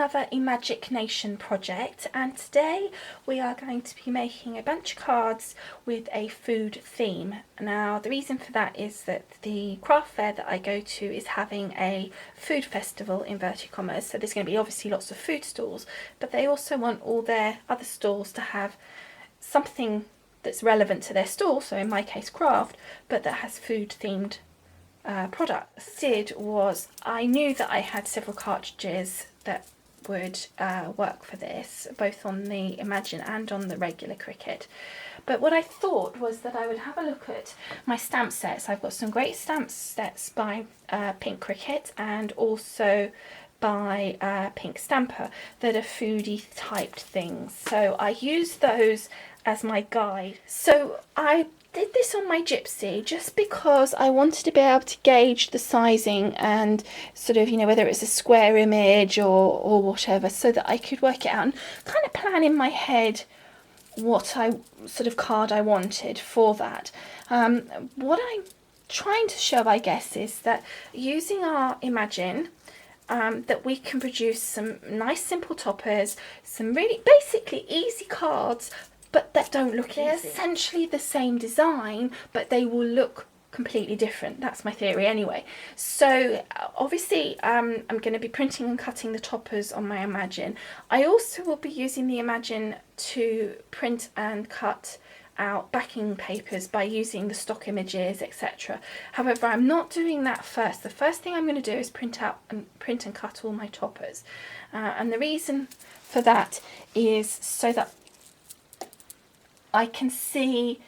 another Imagination project, and today we are going to be making a bunch of cards with a food theme. Now the reason for that is that the craft fair that I go to is having a food festival, inverted commas, so there's going to be obviously lots of food stalls, but they also want all their other stalls to have something that's relevant to their stall, so in my case craft, but that has food themed products. I knew that I had several cartridges that would work for this, both on the Imagine and on the regular Cricut. But what I thought was that I would have a look at my stamp sets. I've got some great stamp sets by Pink Cricut and also by Pink Stamper that are foodie typed things. So I used those as my guide. So I did this on my Gypsy just because I wanted to be able to gauge the sizing and sort of, you know, whether it's a square image or whatever, so that I could work it out and kind of plan in my head what sort of card I wanted for that. What I'm trying to show, I guess, is that using our Imagine, that we can produce some nice simple toppers, some really basically easy cards, but that don't look easy. They're essentially the same design, but they will look completely different. That's my theory anyway. So obviously I'm going to be printing and cutting the toppers on my Imagine. I also will be using the Imagine to print and cut out backing papers by using the stock images, etc. However, I'm not doing that first. The first thing I'm going to do is print and cut all my toppers, and the reason for that is so that I can see,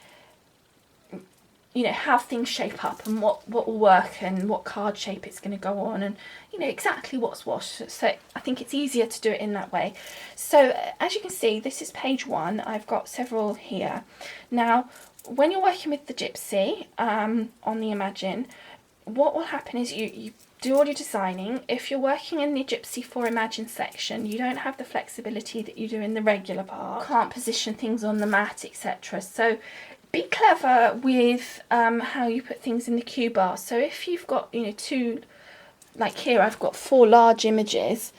you know, how things shape up and what will work and what card shape it's going to go on, and you know exactly what's what. So I think it's easier to do it in that way. So as you can see, this is page 1. I've got several here. Now when you're working with the Gypsy on the Imagine, what will happen is you do all your designing. If you're working in the Gypsy for Imagine section, you don't have the flexibility that you do in the regular part. You can't position things on the mat, etc. So be clever with how you put things in the cue bar. So if you've got, you know, two, like here I've got 4 large images,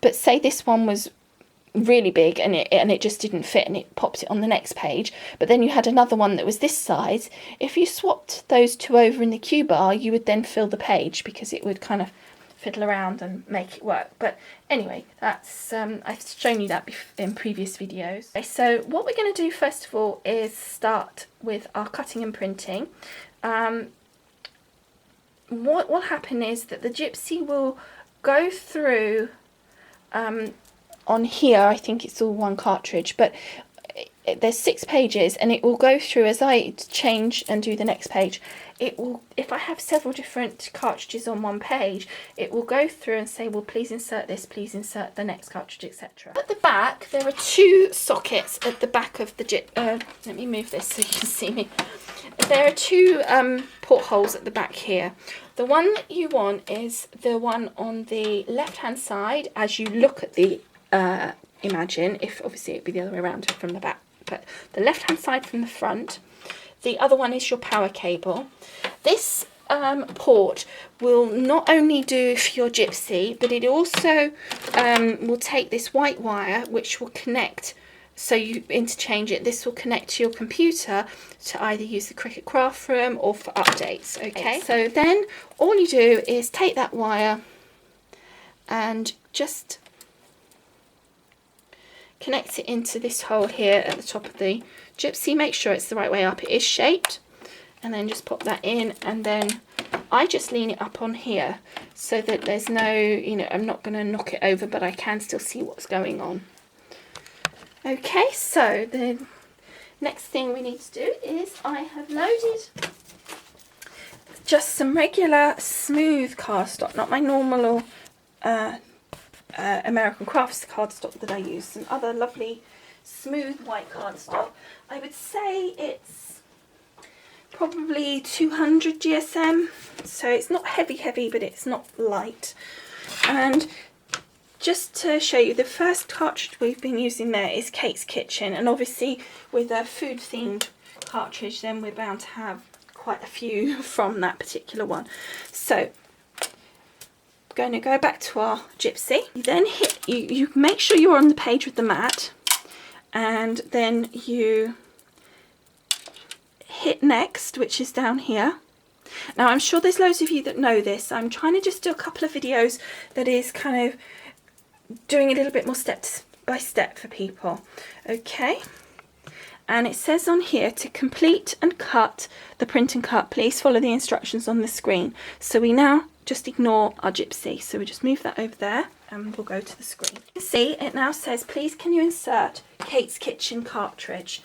but say this one was really big and it just didn't fit and it pops it on the next page, but then you had another one that was this size. If you swapped those two over in the cue bar, you would then fill the page because it would kind of fiddle around and make it work. But anyway, that's I've shown you that in previous videos. Okay, so what we're going to do first of all is start with our cutting and printing. What will happen is that the Gypsy will go through on here, I think it's all one cartridge, but there's 6 pages, and it will go through as I change and do the next page. It will, if I have several different cartridges on one page, it will go through and say, well, please insert this, please insert the next cartridge, etc. At the back, there are 2 sockets at the back of the let me move this so you can see me. There are 2 portholes at the back here. The one that you want is the one on the left hand side as you look at the Imagine. If obviously it'd be the other way around from the back, but the left hand side from the front. The other one is your power cable. This port will not only do for your Gypsy, but it also will take this white wire which will connect, so you interchange it. This will connect to your computer to either use the Cricut Craft Room or for updates. Okay, so then all you do is take that wire and just connect it into this hole here at the top of the Gypsy. Make sure it's the right way up. It is shaped, and then just pop that in, and then I just lean it up on here so that there's no, you know, I'm not going to knock it over, but I can still see what's going on. Okay, so the next thing we need to do is I have loaded just some regular smooth cardstock, not my normal American Crafts cardstock that I use, some other lovely smooth white cardstock. I would say it's probably 200 GSM, so it's not heavy, but it's not light. And just to show you, the first cartridge we've been using there is Kate's Kitchen, and obviously with a food themed cartridge then we're bound to have quite a few from that particular one. So going to go back to our gypsy. You then you make sure you're on the page with the mat, and then you hit next, which is down here. Now I'm sure there's loads of you that know this. I'm trying to just do a couple of videos that is kind of doing a little bit more step by step for people. Okay, and it says on here to complete and cut the print and cut, please follow the instructions on the screen. So we now just ignore our gypsy, so we just move that over there and we'll go to the screen. You can see it now says, please can you insert Kate's Kitchen cartridge.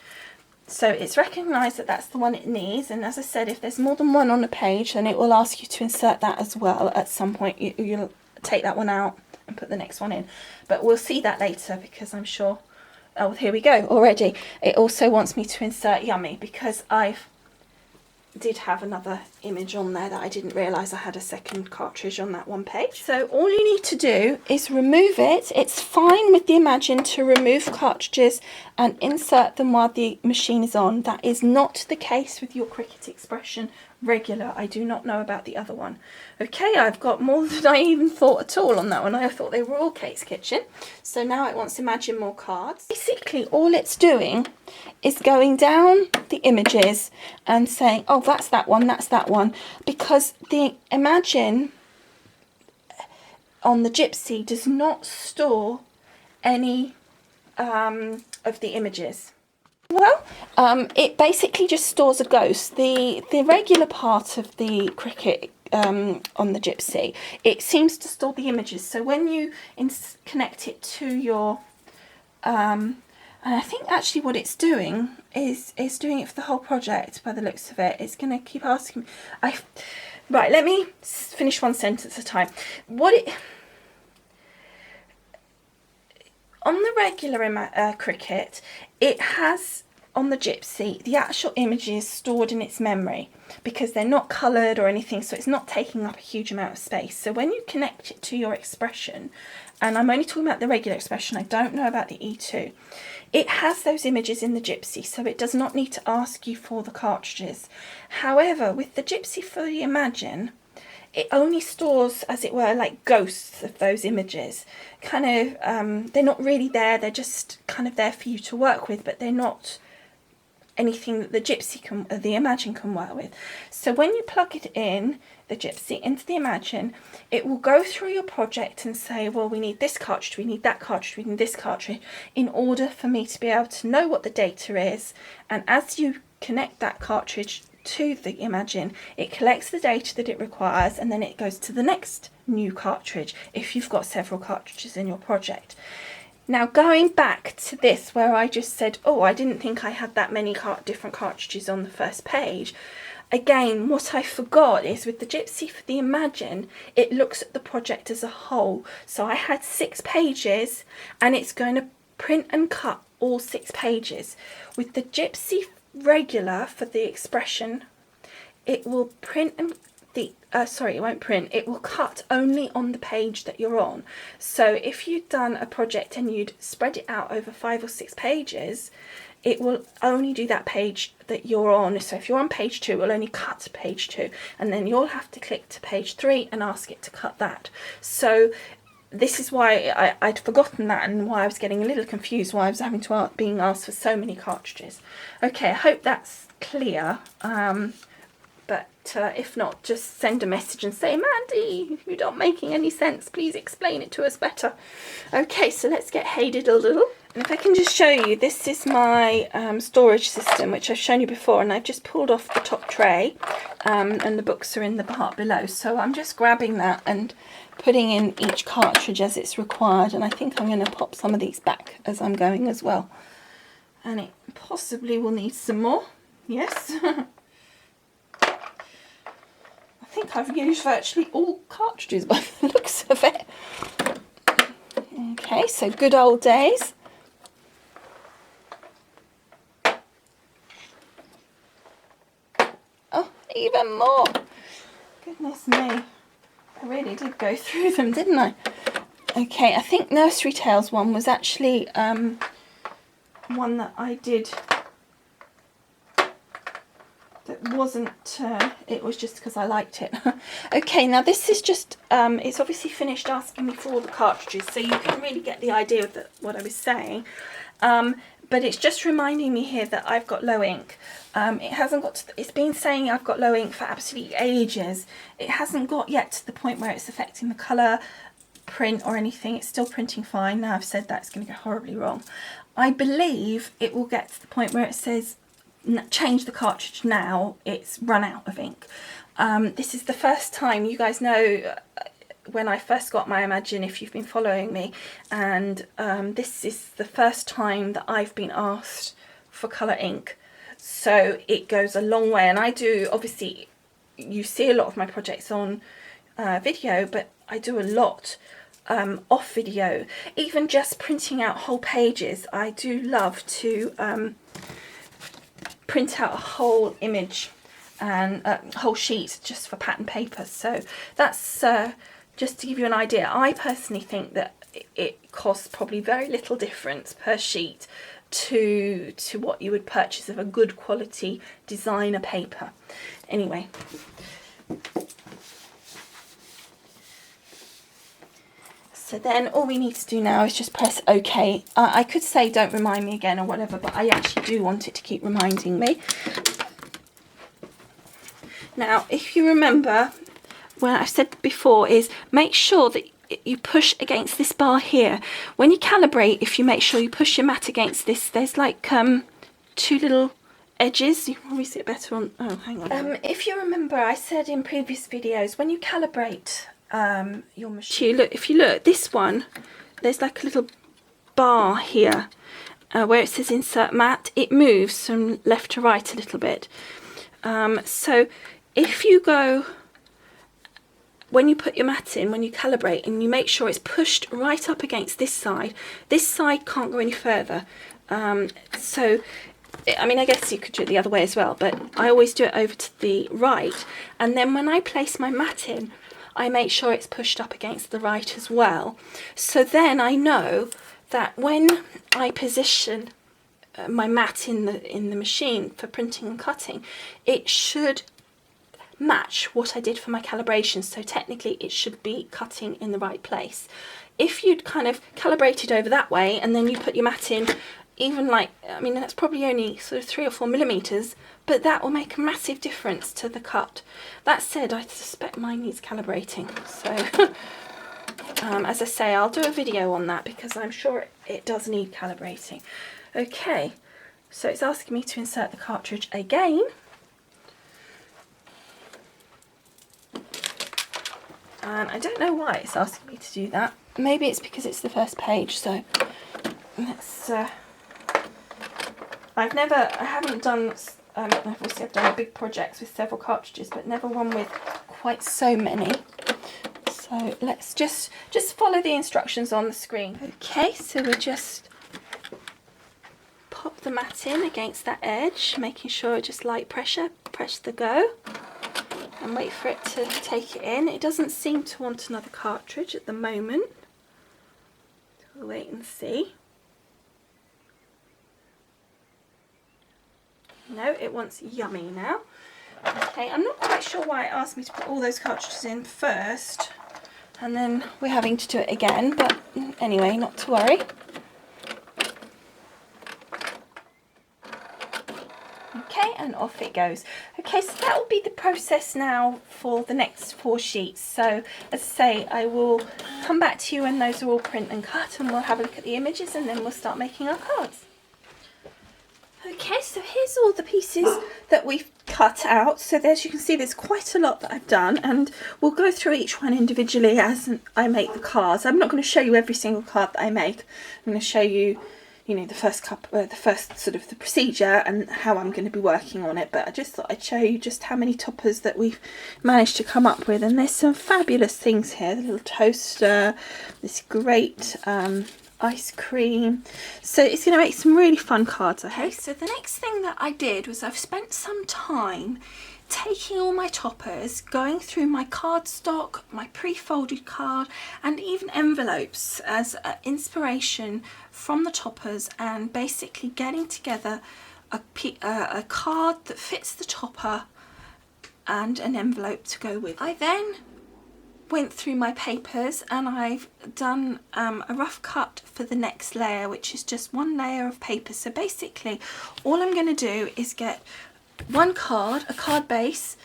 So it's recognised that that's the one it needs, and as I said, if there's more than one on a page, then it will ask you to insert that as well. At some point you'll take that one out and put the next one in, but we'll see that later, because I'm sure, oh, here we go already. It also wants me to insert Yummy, because I did have another image on there that I didn't realise I had a second cartridge on that one page. So all you need to do is remove it. It's fine with the Imagine to remove cartridges and insert them while the machine is on. That is not the case with your Cricut Expression Regular. I do not know about the other one. Okay, I've got more than I even thought at all on that one. I thought they were all Kate's Kitchen. So now it wants Imagine more cards. Basically all it's doing is going down the images and saying, oh, that's that one, because the Imagine on the gypsy does not store any of the images. Well, it basically just stores a ghost. The regular part of the Cricut on the gypsy, it seems to store the images. So when you connect it to your, and I think actually what it's doing is doing it for the whole project by the looks of it. It's going to keep asking me. Right, let me finish one sentence at a time. On the regular Cricut, it has, on the gypsy, the actual images stored in its memory, because they're not coloured or anything, so it's not taking up a huge amount of space. So when you connect it to your Expression, and I'm only talking about the regular Expression, I don't know about the E2, it has those images in the gypsy, so it does not need to ask you for the cartridges. However, with the gypsy for the Imagine, it only stores, as it were, like ghosts of those images. Kind of, they're not really there, they're just kind of there for you to work with, but they're not anything that the gypsy can, the Imagine can work with. So when you plug it in, the gypsy, into the Imagine, it will go through your project and say, well, we need this cartridge, we need that cartridge, we need this cartridge, in order for me to be able to know what the data is. And as you connect that cartridge to the Imagine, it collects the data that it requires, and then it goes to the next new cartridge if you've got several cartridges in your project. Now going back to this where I just said, oh, I didn't think I had that many different cartridges on the first page. Again, what I forgot is with the gypsy for the Imagine, it looks at the project as a whole. So I had 6 pages and it's going to print and cut all 6 pages. With the gypsy regular for the Expression, it will print and it won't print, it will cut only on the page that you're on. So if you'd done a project and you'd spread it out over 5 or 6 pages, it will only do that page that you're on. So if you're on page 2, it will only cut page 2, and then you'll have to click to page 3 and ask it to cut that. So this is why I'd forgotten that, and why I was getting a little confused, why I was having to being asked for so many cartridges. Okay, I hope that's clear. But if not, just send a message and say, Mandy, you're not making any sense, please explain it to us better. Okay, so let's get hated a little. And if I can just show you, this is my storage system, which I've shown you before, and I've just pulled off the top tray, and the books are in the part below. So I'm just grabbing that and putting in each cartridge as it's required, and I think I'm going to pop some of these back as I'm going as well. And it possibly will need some more, yes. I think I've used virtually all cartridges by the looks of it. Okay, so good old days. Oh, even more. Goodness me. I really did go through them, didn't I? Okay, I think Nursery Tales one was actually one that I did that wasn't, it was just because I liked it. Okay, now this is just, it's obviously finished asking me for all the cartridges, so you can really get the idea of what I was saying. But it's just reminding me here that I've got low ink. It hasn't got to, it's been saying I've got low ink for absolutely ages. It hasn't got yet to the point where it's affecting the colour, print or anything. It's still printing fine. Now I've said that, it's going to go horribly wrong. I believe it will get to the point where it says change the cartridge now, it's run out of ink. This is the first time, you guys know when I first got my Imagine, if you've been following me, and this is the first time that I've been asked for colour ink, so it goes a long way. And I do, obviously you see a lot of my projects on video, but I do a lot off video, even just printing out whole pages. I do love to print out a whole image and a whole sheet just for pattern paper. So that's just to give you an idea. I personally think that it costs probably very little difference per sheet to what you would purchase of a good quality designer paper. Anyway, so then all we need to do now is just press OK. I could say don't remind me again or whatever, but I actually do want it to keep reminding me. Now, if you remember, when I've said before, is make sure that you push against this bar here. When you calibrate, if you make sure you push your mat against this, there's like two little edges. You can probably see it better on, oh, hang on. If you remember, I said in previous videos, when you calibrate your machine, if you look, this one, there's like a little bar here where it says insert mat. It moves from left to right a little bit. So if you go, when you put your mat in, when you calibrate, and you make sure it's pushed right up against this side can't go any further. So I mean, I guess you could do it the other way as well, but I always do it over to the right, and then when I place my mat in, I make sure it's pushed up against the right as well. So then I know that when I position my mat in the machine for printing and cutting, it should match what I did for my calibration. So technically it should be cutting in the right place. If you'd kind of calibrated over that way and then you put your mat in, even like, I mean, that's probably only sort of 3 or 4 millimeters, but that will make a massive difference to the cut. That said, I suspect mine needs calibrating, so as I say, I'll do a video on that because I'm sure it does need calibrating. Okay, so it's asking me to insert the cartridge again. And I don't know why it's asking me to do that. Maybe it's because it's the first page, so let's I haven't done, obviously I've done big projects with several cartridges, but never one with quite so many. So let's just follow the instructions on the screen. Okay, so we'll just pop the mat in against that edge, making sure just light pressure, press the go, and wait for it to take it in. It doesn't seem to want another cartridge at the moment. We'll wait and see. No, it wants yummy now. Okay, I'm not quite sure why it asked me to put all those cartridges in first and then we're having to do it again, but anyway, not to worry. Okay, and off it goes. Okay, so that will be the process now for the next 4 sheets. So as I say, I will come back to you when those are all print and cut, and we'll have a look at the images and then we'll start making our cards. Okay, so here's all the pieces that we've cut out. So as you can see, there's quite a lot that I've done, and we'll go through each one individually as I make the cards. I'm not going to show you every single card that I make. I'm going to show you, you know, the first sort of the procedure and how I'm going to be working on it. But I just thought I'd show you just how many toppers that we've managed to come up with. And there's some fabulous things here. The little toaster, this great ice cream. So it's going to make some really fun cards, I hope. Okay, so the next thing that I did was I've spent some time taking all my toppers, going through my cardstock, my pre-folded card, and even envelopes as inspiration from the toppers, and basically getting together a card that fits the topper and an envelope to go with. I then went through my papers and I've done a rough cut for the next layer, which is just one layer of paper. So basically all I'm going to do is get one card, a card base,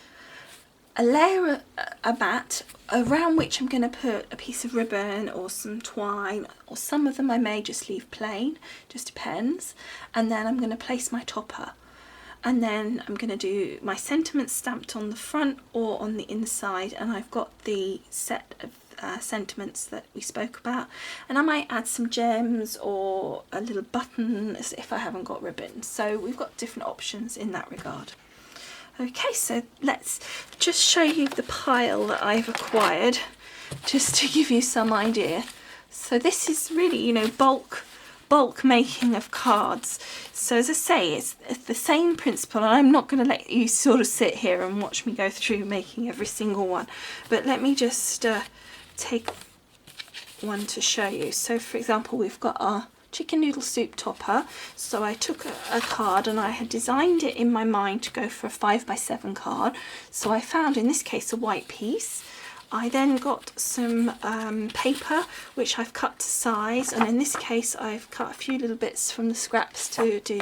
a layer, a mat around which I'm going to put a piece of ribbon or some twine, or some of them I may just leave plain, just depends. And then I'm going to place my topper, and then I'm going to do my sentiments stamped on the front or on the inside, and I've got the set of sentiments that we spoke about, and I might add some gems or a little button if I haven't got ribbon. So we've got different options in that regard. Okay, so let's just show you the pile that I've acquired, just to give you some idea. So this is really, you know, bulk making of cards. So as I say, it's the same principle, and I'm not going to let you sort of sit here and watch me go through making every single one, but let me just take one to show you. So for example, we've got our chicken noodle soup topper. So I took a card and I had designed it in my mind to go for a 5x7 card. So I found in this case a white piece. I then got some paper which I've cut to size, and in this case I've cut a few little bits from the scraps to do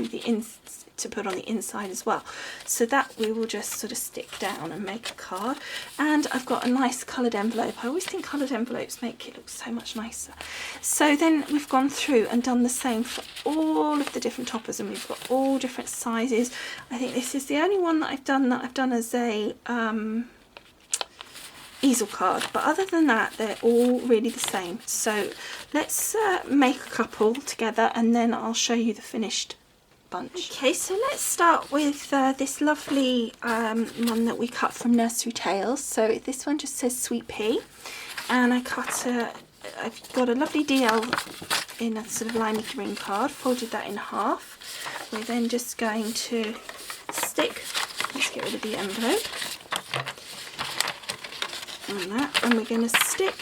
to put on the inside as well, so that we will just sort of stick down and make a card. And I've got a nice coloured envelope. I always think coloured envelopes make it look so much nicer. So then we've gone through and done the same for all of the different toppers, and we've got all different sizes. I think this is the only one that I've done as a easel card, but other than that they're all really the same. So let's make a couple together and then I'll show you the finished bunch. Okay, so let's start with this lovely one that we cut from Nursery Tales. So this one just says Sweet Pea, and I've got a lovely DL in a sort of limey green card, folded that in half. We're then just going to stick, let's get rid of the envelope, and that, and we're going to stick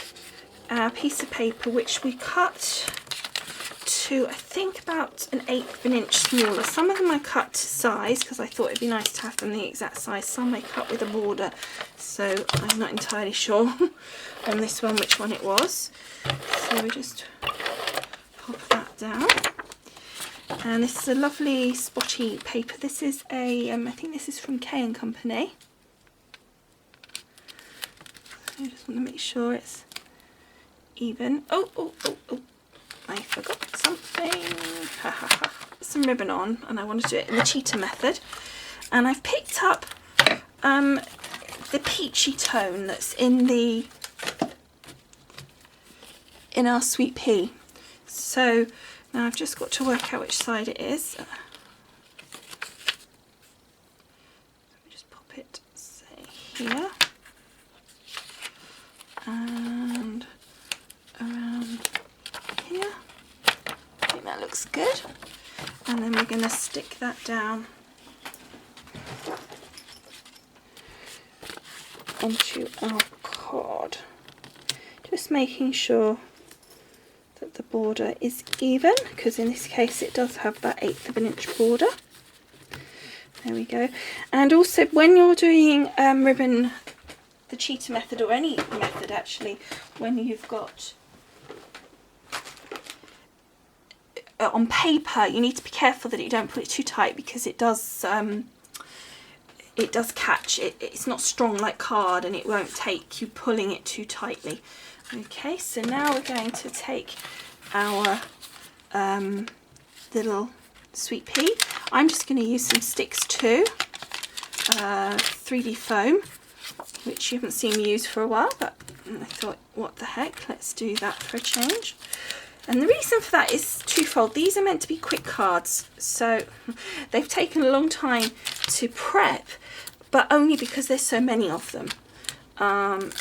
our piece of paper which we cut to, I think, about an 1/8 of an inch smaller. Some of them I cut to size because I thought it'd be nice to have them the exact size. Some I cut with a border, so I'm not entirely sure on this one which one it was. So we just pop that down. And this is a lovely spotty paper. This is a, I think this is from K & Company. I just want to make sure it's even. Oh, I forgot something. Some ribbon on, and I want to do it in the cheetah method. And I've picked up the peachy tone that's in our Sweet Pea. So now I've just got to work out which side it is. Let me just pop it, say, here. And around here. I think that looks good. And then we're going to stick that down onto our card. Just making sure that the border is even, because in this case it does have that 1/8 of an inch border. There we go. And also when you're doing ribbon, the cheetah method, or any method actually, when you've got on paper, you need to be careful that you don't put it too tight, because it does catch. It's not strong like card, and it won't take you pulling it too tightly. Okay, so now we're going to take our little Sweet Pea. I'm just going to use some Sticks 2 3D foam, which you haven't seen me use for a while, but I thought, what the heck, let's do that for a change. And the reason for that is twofold. These are meant to be quick cards, so they've taken a long time to prep, but only because there's so many of them.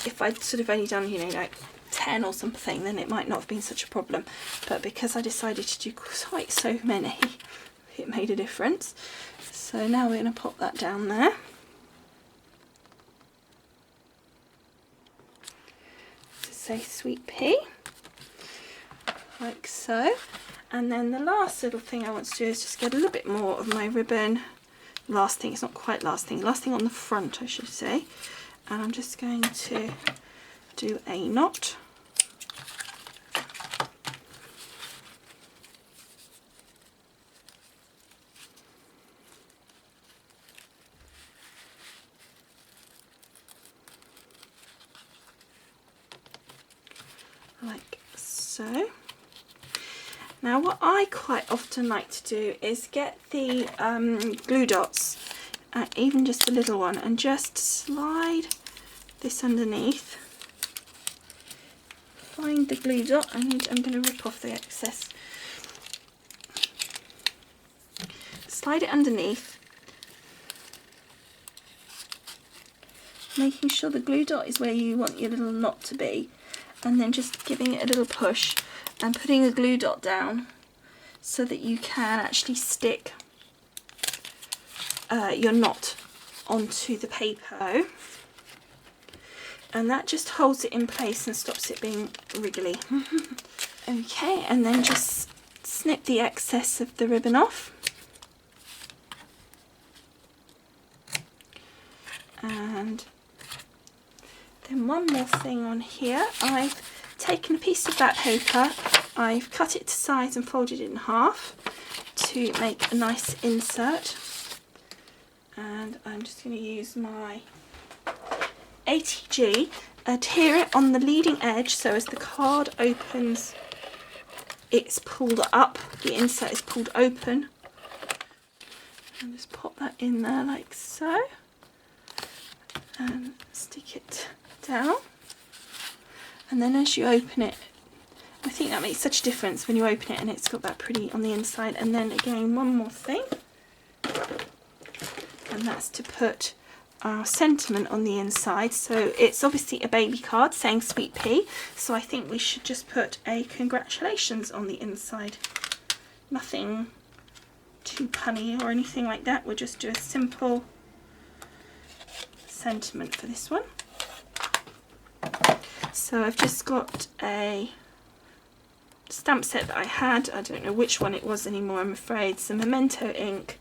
If I'd sort of only done, you know, like 10 or something, then it might not have been such a problem, but because I decided to do quite so many, it made a difference. So now we're going to pop that down there. To say Sweet Pea, like so. And then the last little thing I want to do is just get a little bit more of my ribbon. Last thing, it's not quite last thing on the front I should say. And I'm just going to do a knot. Like so. Now what I quite often like to do is get the glue dots, even just a little one, and just slide this underneath. Find the glue dot. I'm going to rip off the excess. Slide it underneath, making sure the glue dot is where you want your little knot to be, and then just giving it a little push and putting a glue dot down so that you can actually stick your knot onto the paper. And that just holds it in place and stops it being wriggly. Okay, and then just snip the excess of the ribbon off. And then one more thing on here. I've taken a piece of that paper, I've cut it to size and folded it in half to make a nice insert. And I'm just going to use my ATG, adhere it on the leading edge so as the card opens, it's pulled up, the insert is pulled open. And just pop that in there like so. And stick it down. And then as you open it, I think that makes such a difference when you open it and it's got that pretty on the inside. And then again, one more thing, and that's to put our sentiment on the inside. So it's obviously a baby card saying Sweet Pea, so I think we should just put a congratulations on the inside. Nothing too punny or anything like that, we'll just do a simple sentiment for this one. So I've just got a stamp set that I had, I don't know which one it was anymore I'm afraid, some Memento ink,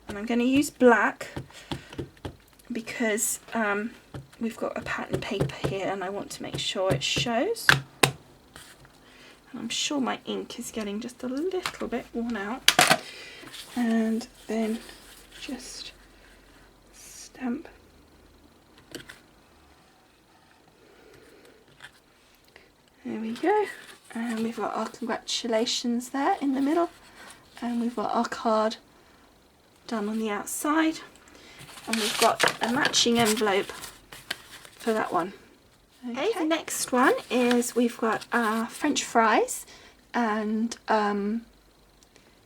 and I'm going to use black because we've got a pattern paper here and I want to make sure it shows. And I'm sure my ink is getting just a little bit worn out. And then just stamp. There we go, and we've got our congratulations there in the middle, and we've got our card done on the outside, and we've got a matching envelope for that one. Okay, the next one is we've got our French fries and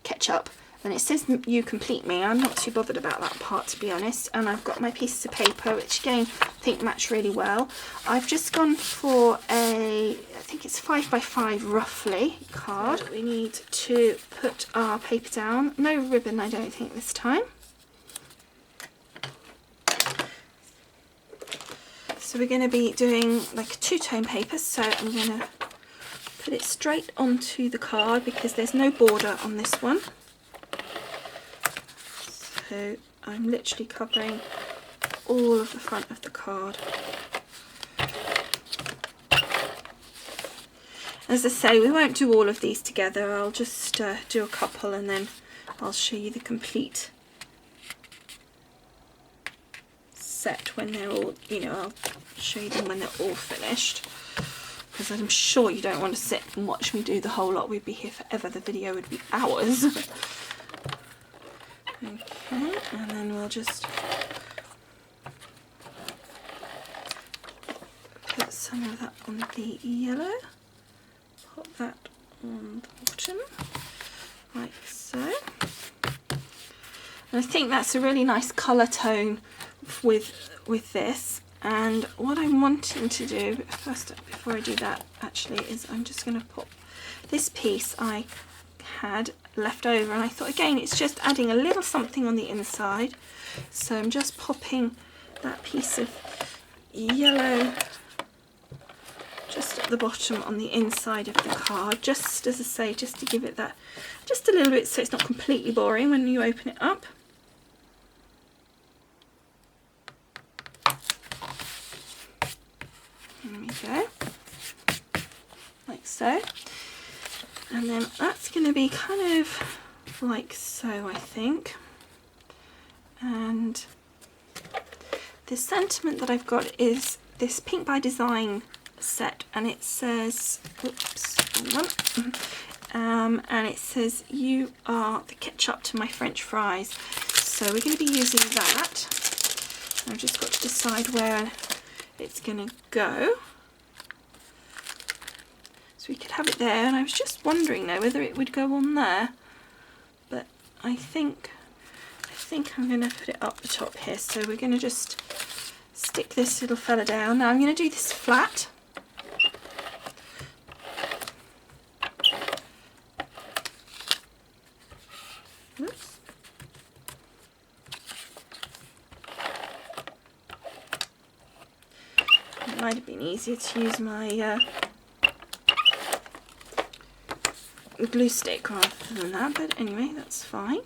ketchup, and it says you complete me. I'm not too bothered about that part, to be honest. And I've got my pieces of paper, which again I think match really well. I've just gone for a, I think it's 5x5 roughly card. We need to put our paper down. No ribbon, I don't think, this time. So we're going to be doing like a two-tone paper, so I'm going to put it straight onto the card because there's no border on this one. So I'm literally covering all of the front of the card. As I say, we won't do all of these together, I'll just do a couple and then I'll show you the complete set when they're all, you know, I'll show you them when they're all finished, because I'm sure you don't want to sit and watch me do the whole lot. We'd be here forever, the video would be hours. Okay, and then we'll just put some of that on the yellow, pop that on the bottom, like so. And I think that's a really nice colour tone with this. And what I'm wanting to do first, before I do that actually, is I'm just going to pop this piece I had left over, and I thought again it's just adding a little something on the inside, so I'm just popping that piece of yellow just at the bottom on the inside of the card, just as I say, just to give it that just a little bit so it's not completely boring when you open it up. There we go, like so. And then that's going to be kind of like so, I think. And the sentiment that I've got is this Pink by Design set, and it says, oops, and it says, "You are the ketchup to my French fries." So we're going to be using that. I've just got to decide where it's going to go. So we could have it there, and I was just wondering though whether it would go on there, but I think I'm going to put it up the top here. So we're going to just stick this little fella down. Now I'm going to do this flat. Oops. It might have been easier to use my glue stick rather than that, but anyway, that's fine.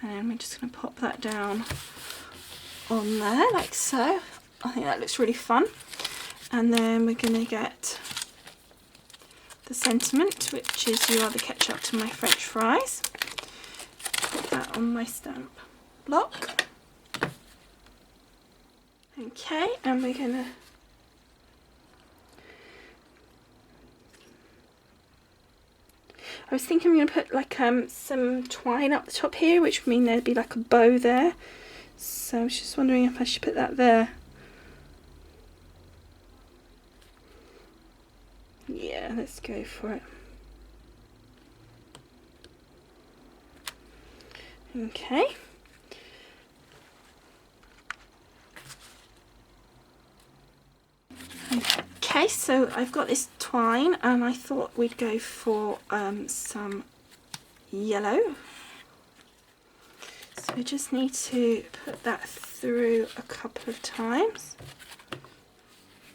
And we're just going to pop that down on there like so. I think that looks really fun. And then we're going to get the sentiment, which is "You are the ketchup to my French fries." Put that on my stamp block. Okay, and we're going to I was thinking I'm going to put like some twine up the top here, which would mean there'd be like a bow there. So I was just wondering if I should put that there. Yeah, let's go for it. Okay. Okay, so I've got this twine, and I thought we'd go for some yellow. So we just need to put that through a couple of times.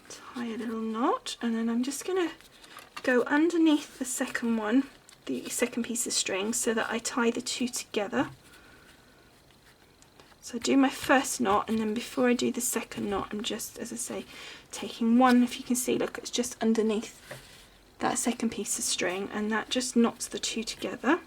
Tie a little knot, and then I'm just going to go underneath the second one, the second piece of string, so that I tie the two together. So I do my first knot, and then before I do the second knot, I'm just, as I say, taking one, if you can see, look, it's just underneath that second piece of string, and that just knots the two together.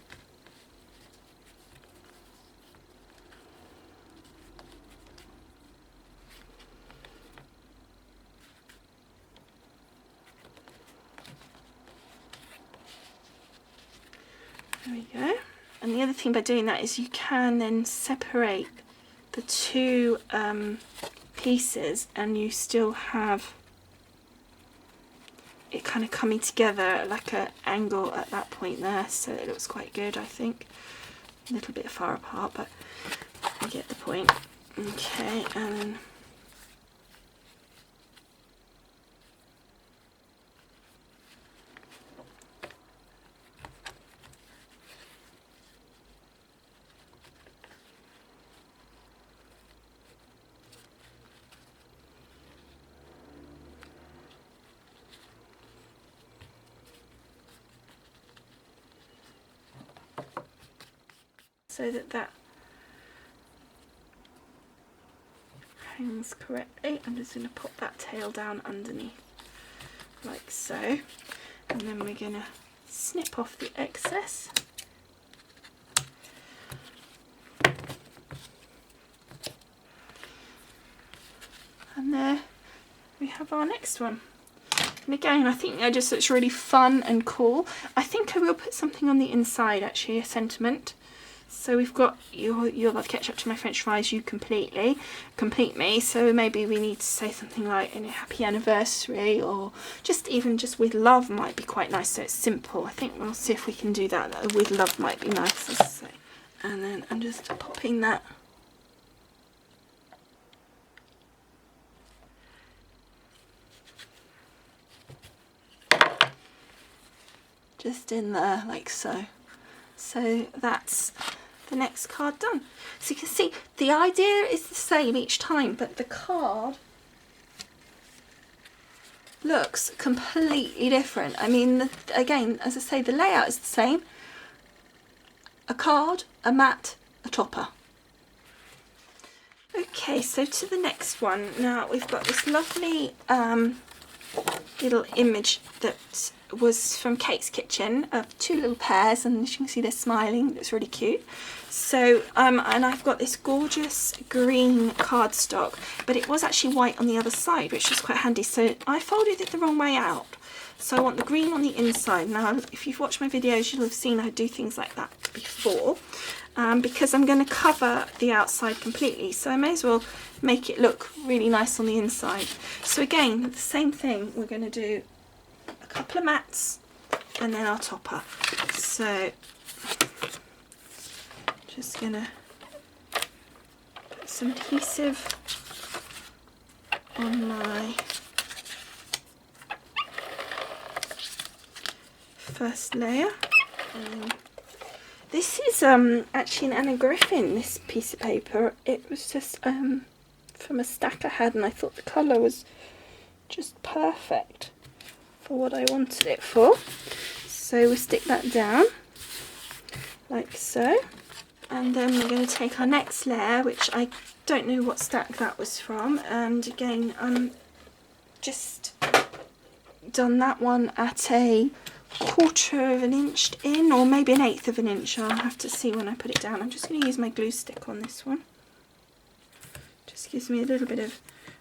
There we go. And the other thing by doing that is you can then separate the two pieces, and you still have it kind of coming together like an angle at that point there, so it looks quite good, I think. A little bit far apart, but you get the point. Okay, and then so that hangs correctly. I'm just going to pop that tail down underneath like so, and then we're going to snip off the excess. And there we have our next one. And again, I think that just looks really fun and cool. I think I will put something on the inside, actually, a sentiment. So we've got "You're the ketchup to my French fries, you complete me." So maybe we need to say something like "a happy anniversary," or just even just "with love" might be quite nice. So it's simple. I think we'll see if we can do that. "With love" might be nice, as I say. And then I'm just popping that just in there like so. So that's the next card done. So you can see the idea is the same each time, but the card looks completely different. I mean, again, as I say, the layout is the same. A card, a mat, a topper. Okay, so to the next one. Now we've got this lovely little image that was from Kate's Kitchen of two little pairs, and as you can see they're smiling. It's really cute. So and I've got this gorgeous green cardstock, but it was actually white on the other side, which was quite handy. So I folded it the wrong way out. So I want the green on the inside. Now if you've watched my videos, you'll have seen I do things like that before, because I'm going to cover the outside completely, so I may as well make it look really nice on the inside. So again, the same thing, we're going to do a couple of mats and then our topper. So just going to put some adhesive on my first layer. This is actually an Anna Griffin, this piece of paper. It was just from a stack I had, and I thought the colour was just perfect for what I wanted it for. So we'll stick that down like so, and then we're going to take our next layer, which I don't know what stack that was from, and again I'm just done that one at a 1/4 of an inch in, or maybe an 1/8 of an inch. I'll have to see when I put it down. I'm just going to use my glue stick on this one. Just gives me a little bit of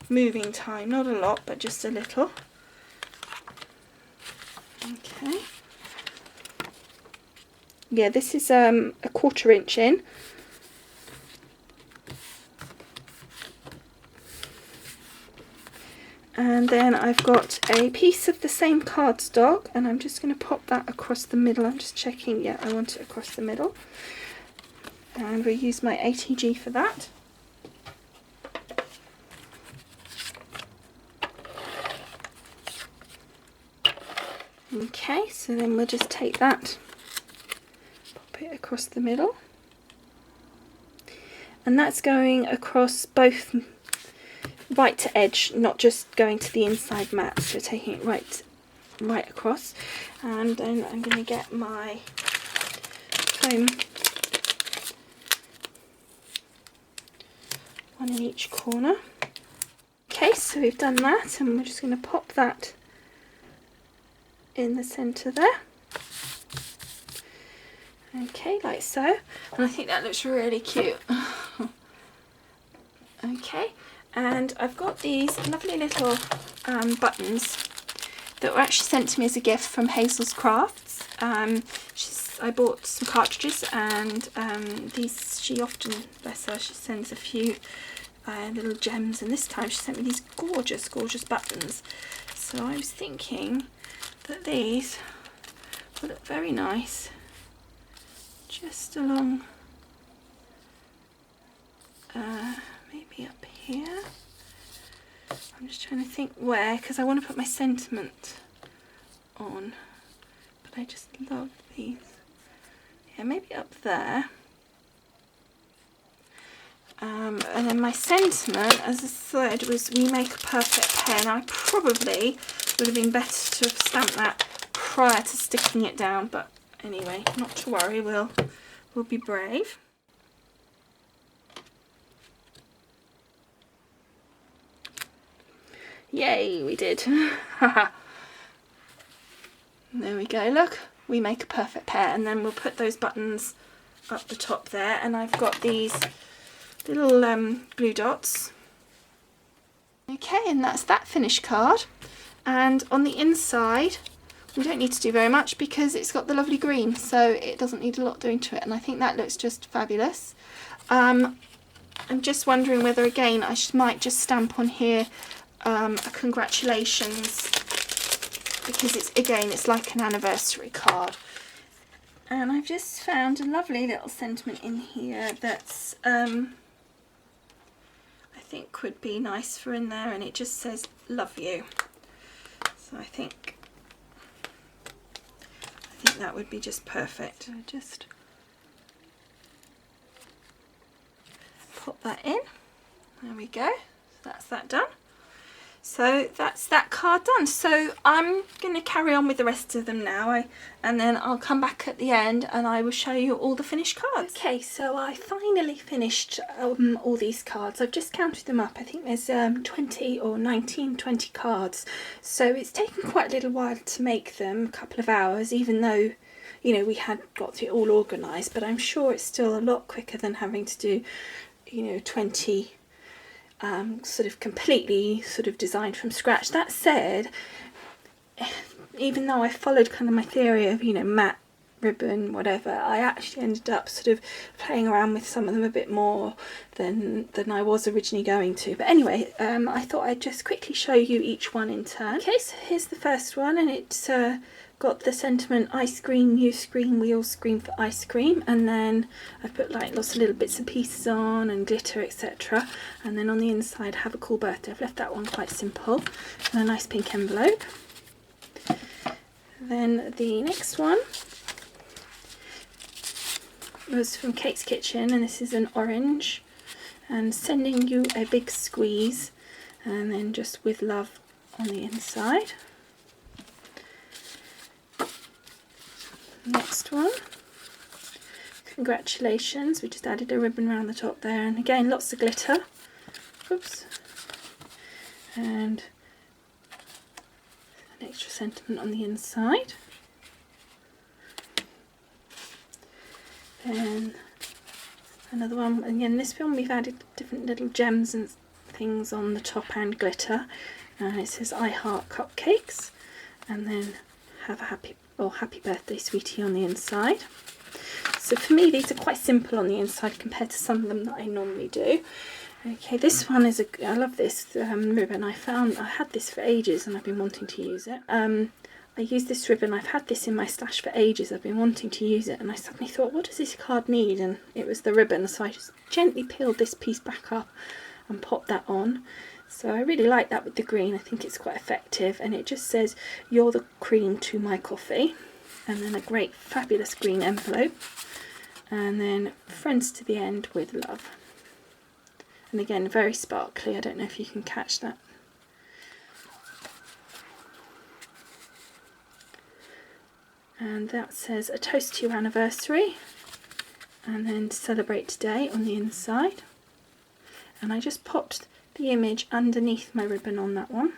moving time, not a lot, but just a little. Okay. Yeah, this is a 1/4 inch in. And then I've got a piece of the same cardstock, and I'm just going to pop that across the middle. I'm just checking, yeah, I want it across the middle. And we'll use my ATG for that. Okay, so then we'll just take that, pop it across the middle. And that's going across both right to edge, not just going to the inside mat, so taking it right across. And then I'm going to get my foam, one in each corner. Okay, so we've done that, and we're just going to pop that in the centre there. Okay, like so, and I think that looks really cute. Okay. And I've got these lovely little buttons that were actually sent to me as a gift from Hazel's Crafts. I bought some cartridges, and these, she often, bless her, she sends a few little gems, and this time she sent me these gorgeous, gorgeous buttons. So I was thinking that these would look very nice just along maybe up here. I'm just trying to think where, because I want to put my sentiment on, but I just love these. Yeah, maybe up there. And then my sentiment, as I said, was "We make a perfect pair." Now I probably would have been better to have stamped that prior to sticking it down, but anyway, not to worry, we'll be brave. Yay, we did. There we go, look, we make a perfect pair. And then we'll put those buttons up the top there, and I've got these little glue dots. Okay, and that's that finished card. And on the inside, we don't need to do very much because it's got the lovely green, so it doesn't need a lot doing to it, and I think that looks just fabulous. I'm just wondering whether, again, I might just stamp on here a congratulations, because it's like an anniversary card. And I've just found a lovely little sentiment in here that's I think would be nice for in there, and it just says "Love you." So I think that would be just perfect. So just pop that in. There we go. So that's that done. So So that's that card done. So I'm going to carry on with the rest of them now, and then I'll come back at the end and I will show you all the finished cards. Okay, so I finally finished all these cards. I've just counted them up. I think there's 20 or 19, 20 cards. So it's taken quite a little while to make them, a couple of hours, even though, you know, we had got it all organised, but I'm sure it's still a lot quicker than having to do, you know, 20 sort of completely sort of designed from scratch. That said, even though I followed kind of my theory of, you know, matte ribbon, whatever, I actually ended up sort of playing around with some of them a bit more than I was originally going to. But anyway, I thought I'd just quickly show you each one in turn. Okay, so here's the first one, and it's got the sentiment, ice cream, you scream, we all scream for ice cream, and then I've put like lots of little bits and pieces on and glitter, etc. And then on the inside, have a cool birthday. I've left that one quite simple, and a nice pink envelope. Then the next one was from Kate's Kitchen, and this is an orange, and sending you a big squeeze, and then just with love on the inside. Next one, congratulations, we just added a ribbon around the top there, and again lots of glitter. Oops. And an extra sentiment on the inside. Then another one, again this one we've added different little gems and things on the top and glitter, and it says I heart cupcakes, and then have a happy birthday sweetie on the inside. So for me these are quite simple on the inside compared to some of them that I normally do. Okay, this one is I love this ribbon. I had this for ages and I've been wanting to use it. I use this ribbon, I've had this in my stash for ages, I've been wanting to use it, and I suddenly thought, what does this card need? And it was the ribbon, so I just gently peeled this piece back up and popped that on. So I really like that with the green. I think it's quite effective, and it just says, you're the cream to my coffee, and then a great fabulous green envelope, and then friends to the end with love. And again, very sparkly. I don't know if you can catch that. And that says a toast to your anniversary, and then celebrate today on the inside. And I just popped the image underneath my ribbon on that one.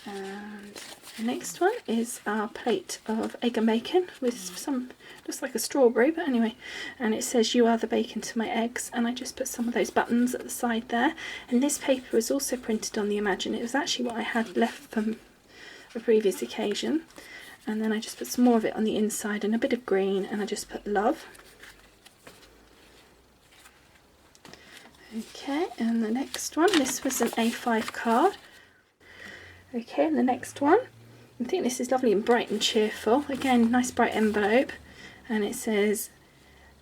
And the next one is our plate of egg and bacon with some, looks like a strawberry, but anyway, and it says you are the bacon to my eggs, and I just put some of those buttons at the side there. And this paper was also printed on the Imagine. It was actually what I had left from a previous occasion, and then I just put some more of it on the inside and a bit of green, and I just put love. Okay, and the next one, this was an A5 card. Okay, and the next one, I think this is lovely and bright and cheerful. Again, nice bright envelope, and it says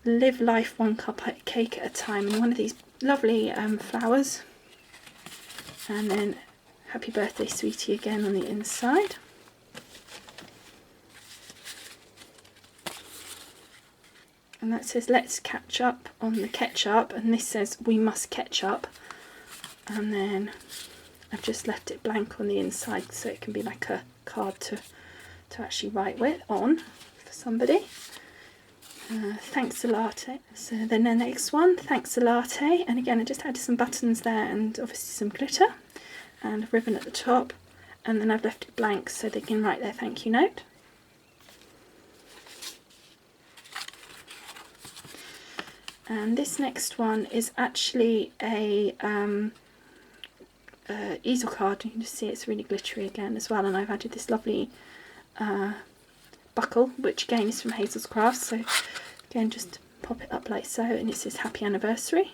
live life one cupcake at a time, and one of these lovely flowers, and then happy birthday sweetie again on the inside. And that says let's catch up on the ketchup, and this says we must catch up, and then I've just left it blank on the inside so it can be like a card to actually write with on for somebody. Thanks a latte. So then the next one, thanks a latte, and again I just added some buttons there and obviously some glitter and a ribbon at the top, and then I've left it blank so they can write their thank you note. And this next one is actually a easel card. You can just see it's really glittery again as well, and I've added this lovely buckle, which again is from Hazel's Crafts. So again, just pop it up like so, and it says happy anniversary,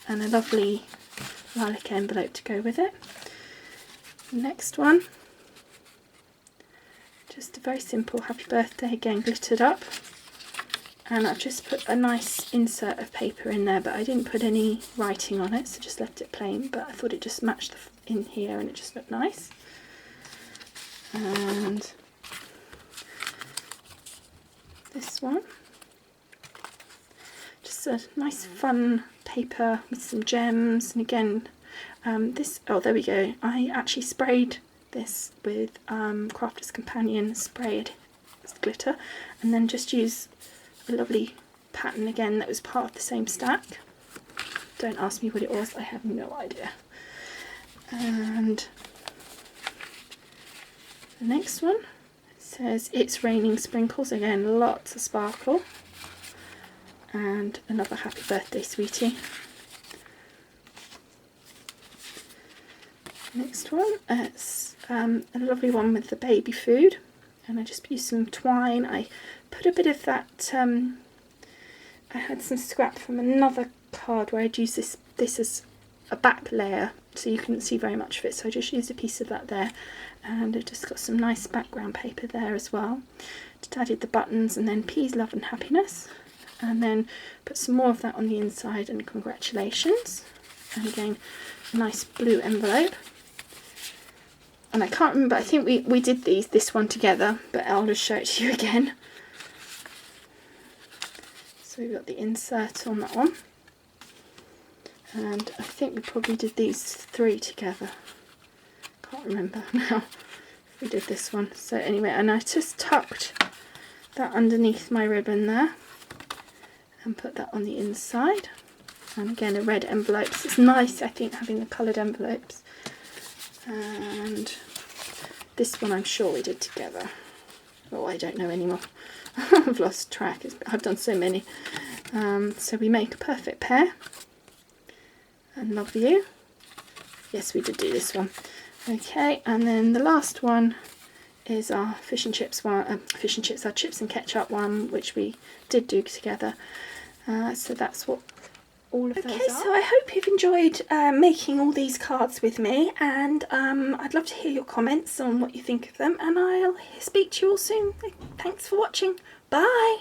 and a lovely lilac envelope to go with it. Next one, just a very simple happy birthday, again glittered up. And I've just put a nice insert of paper in there, but I didn't put any writing on it, so just left it plain, but I thought it just matched in here and it just looked nice. And this one, just a nice fun paper with some gems, and again Oh, there we go. I actually sprayed this with Crafter's Companion sprayed glitter, and then just use a lovely pattern again that was part of the same stack. Don't ask me what it was, I have no idea. And the next one says It's Raining Sprinkles, again lots of sparkle, and another happy birthday sweetie. Next one, it's a lovely one with the baby food, and I just used some twine. I put a bit of that, I had some scrap from another card where I'd use this as a back layer, so you couldn't see very much of it, so I just used a piece of that there, and I've just got some nice background paper there as well. Just added the buttons, and then Peace, Love and Happiness, and then put some more of that on the inside, and congratulations, and again a nice blue envelope. And I can't remember, I think we did this one together, but I'll just show it to you again. So we've got the insert on that one, and I think we probably did these 3 together. Can't remember now if we did this one. So anyway, and I just tucked that underneath my ribbon there and put that on the inside. And again, a red envelope. So it's nice, I think, having the coloured envelopes. And this one I'm sure we did together. Oh, I don't know anymore. I've lost track. I've done so many. So we make a perfect pair. And love you. Yes, we did do this one. Okay, and then the last one is our fish and chips one. Our chips and ketchup one, which we did do together. So that's what all of those are. Okay, so I hope you've enjoyed making all these cards with me, and I'd love to hear your comments on what you think of them, and I'll speak to you all soon. Thanks for watching. Bye!